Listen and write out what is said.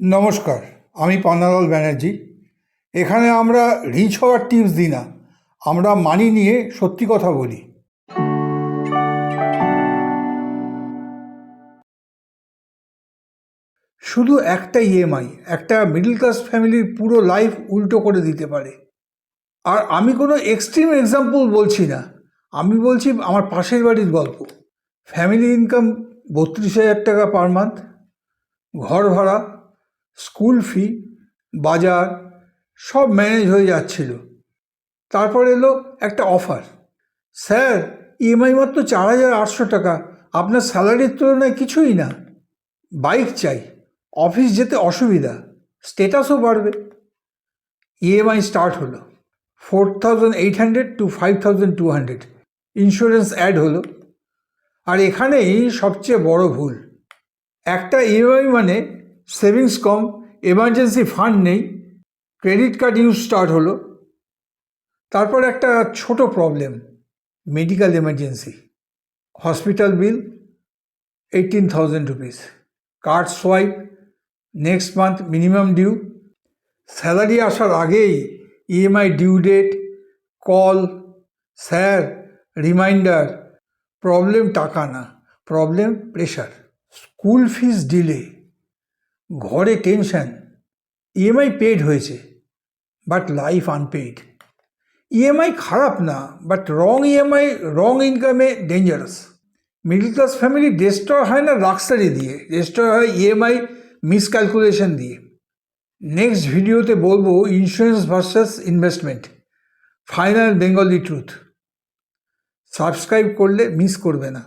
নমস্কার, আমি পান্নালাল ব্যানার্জি। এখানে আমরা রিচ হওয়ার টিপস দিই না, আমরা মানি নিয়ে সত্যি কথা বলি। শুধু একটা ইএমআই একটা মিডল ক্লাস ফ্যামিলির পুরো লাইফ উল্টো করে দিতে পারে। আর আমি কোনো এক্সট্রিম এক্সাম্পল বলছি না, আমি বলছি আমার পাশের বাড়ির গল্প। ফ্যামিলি ইনকাম 32,000 টাকা পার মান্থ, ঘর ভাড়া, স্কুল ফি, বাজার সব ম্যানেজ হয়ে যাচ্ছিল। তারপর এলো একটা অফার, স্যার ইএমআই মাত্র 4,800 টাকা, আপনার স্যালারির তুলনায় কিছুই না, বাইক চাই, অফিস যেতে অসুবিধা, স্টেটাসও বাড়বে। ইএমআই স্টার্ট হলো 4,800 to 5,200, ইন্স্যুরেন্স অ্যাড হলো। আর এখানেই সবচেয়ে বড় ভুল, একটা ইএমআই মানে সেভিংস কম, এমার্জেন্সি ফান্ড নেই, ক্রেডিট কার্ড ইউজ স্টার্ট হলো। তারপর একটা ছোট problem, medical emergency, hospital bill 18,000 rupees, card swipe, next month minimum due. Salary আসার আগেই EMI due date, call, sir reminder. Problem টাকা না, problem pressure. School fees delay, ঘরে টেনশন, ইএমআই পেড হয়েছে বাট লাইফ আনপেইড। ইএমআই খারাপ না, but wrong EMI wrong ইনকামে dangerous. Middle class family destroy হয় না লাক্সারি দিয়ে, ডিস্ট্রয় হয় ইএমআই মিসক্যালকুলেশন দিয়ে। নেক্সট ভিডিওতে বলবো insurance versus investment, final Bengali truth. Subscribe করলে মিস করবে না।